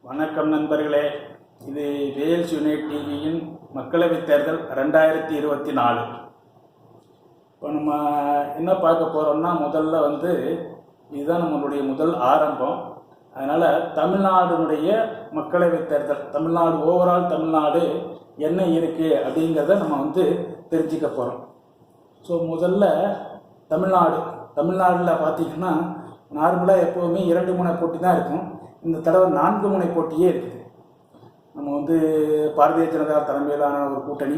வணக்கம் நண்பர்களே. இது வேல்ஸ் யுனைட் டிவியின் மக்களவைத் தேர்தல் 2024. இப்போ நம்ம என்ன பார்க்க போகிறோம்னா, முதல்ல இதுதான் நம்மளுடைய முதல் ஆரம்பம். அதனால் தமிழ்நாடுனுடைய மக்களவைத் தேர்தல், தமிழ்நாடு ஓவரால் தமிழ்நாடு என்ன இருக்குது அப்படிங்கிறத நம்ம தெரிஞ்சுக்க போகிறோம். ஸோ முதல்ல தமிழ்நாட்டில் பார்த்திங்கன்னா நார்மலாக எப்போவுமே 2 முனை போட்டி தான் இருக்கும். இந்த தடவை 4 முனை போட்டியே இருக்குது. நம்ம பாரதிய ஜனதா தலைமையிலான ஒரு கூட்டணி,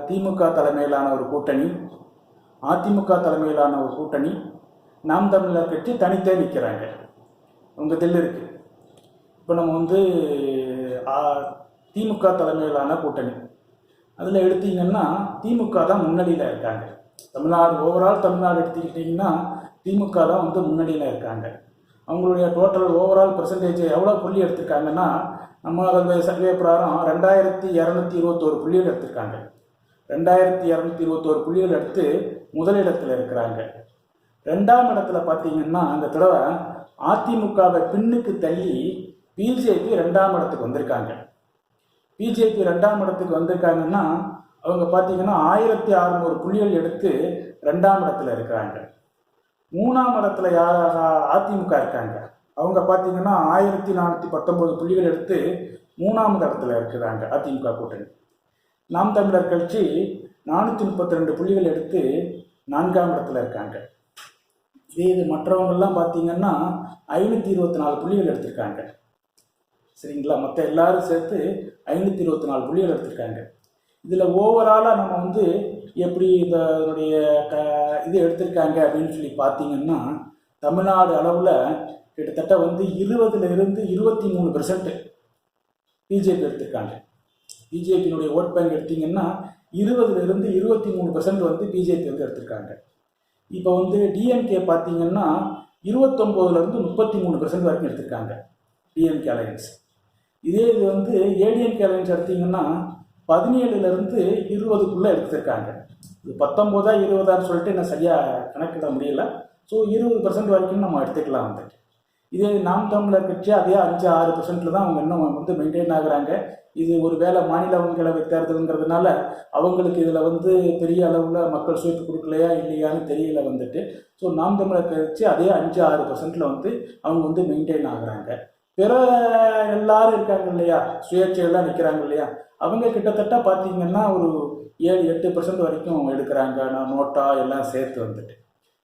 திமுக தலைமையிலான ஒரு கூட்டணி, அதிமுக தலைமையிலான ஒரு கூட்டணி, நாம் தமிழர் கட்சி தனித்தே நிற்கிறாங்க. உங்க தில் இருக்கு. இப்போ நம்ம திமுக தலைமையிலான கூட்டணி அதில் எடுத்தீங்கன்னா திமுக தான் முன்னணியில் இருக்காங்க. தமிழ்நாடு ஓவரால் தமிழ்நாடு எடுத்துக்கிட்டிங்கன்னா திமுக தான் முன்னணியில் இருக்காங்க. அவங்களுடைய டோட்டல் ஓவரால் பெர்சன்டேஜ் எவ்வளோ புள்ளி எடுத்திருக்காங்கன்னா, நம்ம சர்வே பிரகாரம் 2221 புள்ளிகள் எடுத்திருக்காங்க. 2221 புள்ளிகள் எடுத்து முதலிடத்தில் இருக்கிறாங்க. 2ஆம் இடத்துல பார்த்தீங்கன்னா அந்த தடவை அதிமுகவை பின்னுக்கு தள்ளி பிஜேபி 2ஆம் இடத்துக்கு வந்திருக்காங்க. பிஜேபி 2ஆம் இடத்துக்கு வந்திருக்காங்கன்னா அவங்க பார்த்தீங்கன்னா 1600 புள்ளிகள் எடுத்து 2ஆம் இடத்துல இருக்கிறாங்க. 3ஆம் இடத்துல யாராக அதிமுக இருக்காங்க. அவங்க பார்த்தீங்கன்னா 1419 புள்ளிகள் எடுத்து 3ஆம் இடத்துல இருக்கிறாங்க அதிமுக கூட்டணி. நாம் தமிழர் கட்சி 432 புள்ளிகள் எடுத்து 4ஆம் இடத்துல இருக்காங்க. இது மற்றவங்கெல்லாம் பார்த்தீங்கன்னா 524 புள்ளிகள் எடுத்திருக்காங்க. சரிங்களா? மற்ற எல்லாரும் சேர்த்து 524 புள்ளிகள் எடுத்திருக்காங்க. இதில் ஓவராலாக நம்ம எப்படி இதனுடைய இது எடுத்திருக்காங்க அப்படின்னு சொல்லி பார்த்தீங்கன்னா, தமிழ்நாடு அளவில் கிட்டத்தட்ட 20லிருந்து 23% பிஜேபி எடுத்திருக்காங்க. பிஜேபியினுடைய ஓட் பேங்க் எடுத்தீங்கன்னா 20லிருந்து 23% பிஜேபி எடுத்திருக்காங்க. இப்போ டிஎம்கே பார்த்தீங்கன்னா 29லிருந்து 33% வரைக்கும் எடுத்திருக்காங்க டிஎம்கே அலையன்ஸ். இதே இது ஏடிஎம்கே அலையன்ஸ் எடுத்தீங்கன்னா 17லிருந்து 20க்குள்ளே எடுத்திருக்காங்க. இது 19ஆ 20ஆன்னு சொல்லிட்டு என்ன சரியாக கணக்கிட முடியல. ஸோ 20% வரைக்கும் நம்ம எடுத்துக்கலாம். இதே நாம் தமிழர் கட்சி அதே 5-6% தான் அவங்க இன்னும் மெயின்டைன் ஆகுறாங்க. இது ஒரு வேளை மாநிலங்களவை தேர்தலுங்கிறதுனால அவங்களுக்கு இதில் பெரிய அளவில் மக்கள் சீட்டு கொடுக்கலையா இல்லையான்னு தெரியல. ஸோ நாம் தமிழர் கட்சி அதே 5-6%ல் அவங்க மெயின்டைன் ஆகுறாங்க. பிற எல்லாரும் இருக்காங்க இல்லையா, சுயேட்சையெல்லாம் நிற்கிறாங்க இல்லையா, அவங்க கிட்டத்தட்ட பார்த்தீங்கன்னா ஒரு 7-8% வரைக்கும் எடுக்கிறாங்க. நான் நோட்டா எல்லாம் சேர்த்து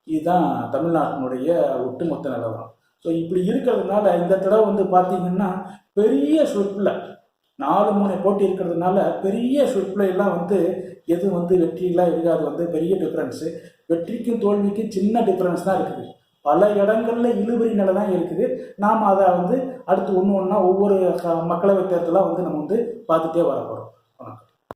இதுதான் தமிழ்நாட்டினுடைய ஒட்டுமொத்த நிலவரம். ஸோ இப்படி இருக்கிறதுனால இந்த தடவை பார்த்தீங்கன்னா பெரிய ஸ்விப்பில் 4 முனை போட்டி இருக்கிறதுனால பெரிய ஸ்விப்பில் எல்லாம் எது வெற்றியெல்லாம் இருக்காது. பெரிய டிஃப்ரென்ஸு, வெற்றிக்கும் தோல்விக்கும் சின்ன டிஃப்ரென்ஸ் தான் இருக்குது. பல இடங்களில் இழுபறி நிலை தான் இருக்குது. நாம் அதை அடுத்து ஒன்று ஒன்றா ஒவ்வொரு மக்களவைத் தேர்தலாக நம்ம பார்த்துட்டே வரப்போகிறோம்.